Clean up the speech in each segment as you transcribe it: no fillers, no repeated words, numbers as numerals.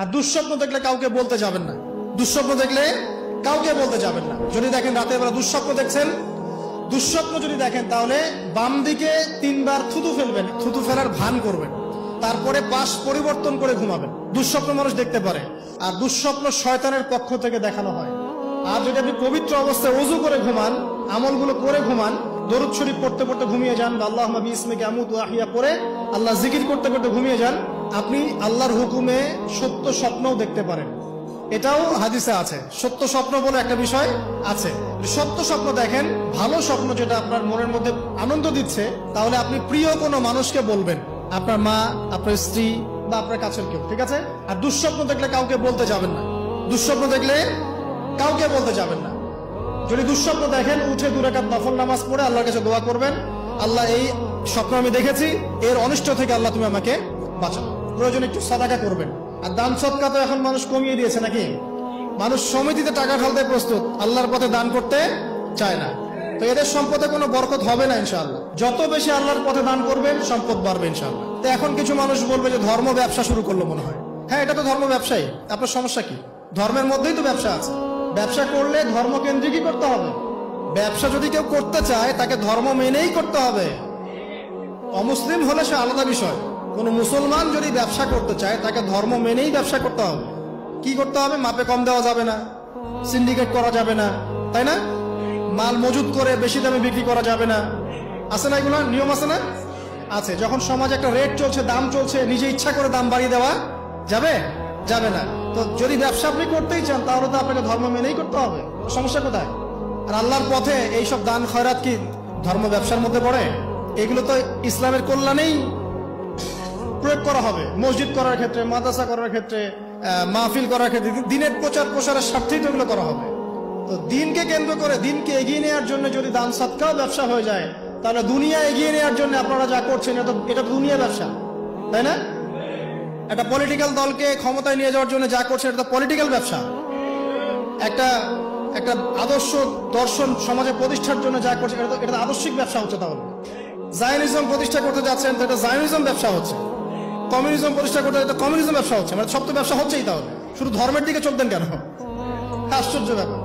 আর দুঃস্বপ্ন দেখলে কাউকে বলতে যাবেন না। দুঃস্বপ্ন দেখলে কাউকে বলতে যাবেন না। যদি দেখেন রাতের বেলা দুঃস্বপ্ন দেখছেন, দুঃস্বপ্ন যদি দেখেন তাহলে বাম দিকে 3 বার থুতু ফেলবেন, থুতু ফেলার ভান করবেন, তারপরে পাশ পরিবর্তন করে ঘুমাবেন। দুঃস্বপ্ন মানুষ দেখতে পারে, আর দুঃস্বপ্ন শয়তানের পক্ষ থেকে দেখানো হয়। আর যদি আপনি পবিত্র অবস্থায় ওযু করে ঘুমান, আমলগুলো করে ঘুমান, দরুদ শরীফ পড়তে পড়তে ঘুমিয়ে যান, বা আল্লাহুম্মা বিইসমিকা আমুতু ওয়া আহইয়া পড়ে আল্লাহ জিকির করতে করতে ঘুমিয়ে যান, আপনি আল্লাহর হুকুমে সত্য স্বপ্নও দেখতে পারেন। এটাও হাদিসে আছে, সত্য স্বপ্ন বলে একটা বিষয় আছে। সত্য স্বপ্ন দেখেন, ভালো স্বপ্ন যেটা আপনার মনের মধ্যে আনন্দ দিচ্ছে, তাহলে আপনি প্রিয় কোনো মানুষকে বলবেন, আপনার মা, আপনার স্ত্রী বা আপনার কাছের কেউ, ঠিক আছে? আর দুঃস্বপ্ন দেখলে কাউকে বলতে যাবেন না। দুঃস্বপ্ন দেখলে কাউকে বলতে যাবেন না। যদি দুঃস্বপ্ন দেখেন, উঠে 2 রাকাত নফল নামাজ পড়ে আল্লাহর কাছে দোয়া করবেন, আল্লাহ এই স্বপ্ন আমি দেখেছি, এর অনিষ্ট থেকে আল্লাহ তুমি আমাকে বাঁচাও। প্রয়োজনে একটু সাদাকা করবেন। আর দান সদকা তো এখন মানুষ কমিয়ে দিয়েছে নাকি? মানুষ সমিতিতে টাকা ঢালতে প্রস্তুত, আল্লাহর পথে দান করতে চায় না। তো এদের সম্পদে কোনো বরকত হবে না ইনশাআল্লাহ। যত বেশি আল্লাহর পথে দান করবেন, সম্পদ বাড়বে ইনশাআল্লাহ। তো এখন কিছু মানুষ বলবে যে ধর্ম ব্যবসা শুরু করলো মনে হয়। হ্যাঁ, এটা তো ধর্ম ব্যবসায়ী, আপনার সমস্যা কি? ধর্মের মধ্যেই তো ব্যবসা আছে। ব্যবসা করলে ধর্মকেন্দ্রিকই করতে হবে। ব্যবসা যদি কেউ করতে চায়, তাকে ধর্ম মেনেই করতে হবে। অমুসলিম হলে সে আলাদা বিষয়। কোন মুসলমান যদি ব্যবসা করতে চায়, তাকে ধর্ম মেনেই ব্যবসা করতে হবে। কি করতে হবে? মাপে কম দেওয়া যাবে না, সিন্ডিকেট করা যাবে না, তাই না? মাল মজুত করে বেশি দামে বিক্রি করা যাবে না। আছে না এগুলো নিয়ম? আছে না? আছে। যখন সমাজে একটা রেট চলছে, দাম চলছে, নিজে ইচ্ছা করে দাম বাড়িয়ে দেওয়া যাবে? যাবে না। তো যদি ব্যবসা আপনি করতেই চান, তাহলে তো আপনাকে ধর্ম মেনেই করতে হবে। সমস্যা কোথায়? আর আল্লাহর পথে এইসব দান খয়রাত কি ধর্ম ব্যবসার মধ্যে পড়ে? এগুলো তো ইসলামের কল্যাণেই প্রয়োগ করা হবে। মসজিদ করার ক্ষেত্রে, মাদ্রাসা করার ক্ষেত্রে, মাহফিল করার ক্ষেত্রে, দিনের প্রচার প্রসারের স্বার্থেই তো এগুলো করা হবে। তো দিনকে কেন্দ্র করে, দিনকে এগিয়ে নেওয়ার জন্য যদি দান সদকাও ব্যবসা হয়ে যায়, তাহলে দুনিয়া এগিয়ে নেওয়ার জন্য আপনারা যা করছেন, এটা তো দুনিয়া ব্যবসা, তাই না? একটা পলিটিক্যাল দলকে ক্ষমতায় নিয়ে যাওয়ার জন্য যা করছে, এটা তো পলিটিক্যাল ব্যবসা। একটা আদর্শ দর্শন সমাজে প্রতিষ্ঠার জন্য যা করছে, এটা তো আদর্শিক ব্যবসা হচ্ছে। তাহলে জায়নিজম প্রতিষ্ঠা করতে যাচ্ছেন, তো এটা জায়নিজম ব্যবসা হচ্ছে। কমিউনিজম প্রতিষ্ঠা করতে এটা কমিউনিজম ব্যবসা হচ্ছে। মানে সব তো ব্যবসা হচ্ছেই। তাহলে শুধু ধর্মের দিকে চলতেন কেন? আশ্চর্য ব্যাপার।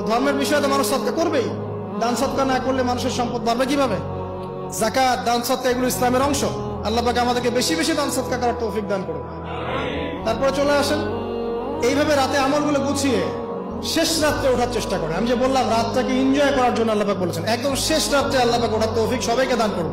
ধর্মের বিষয়ে তো মানুষ সদকা করবেই। দান সদকা না করলে মানুষের সম্পদ বাড়বে কিভাবে? যাকাত, দান সদকা এগুলো ইসলামের অংশ। আল্লাহ পাক আমাদেরকে বেশি বেশি দান সদকা করার তৌফিক দান করুন। তারপরে চলে আসেন, এইভাবে রাতে আমলগুলো গুছিয়ে শেষ রাত্রে ওঠার চেষ্টা করে। আমি যে বললাম রাতটাকে এনজয় করার জন্য আল্লাহ পাক বলেছেন, একদম শেষ রাত্রে আল্লাহ পাক ওঠার তৌফিক সবাইকে দান করুন।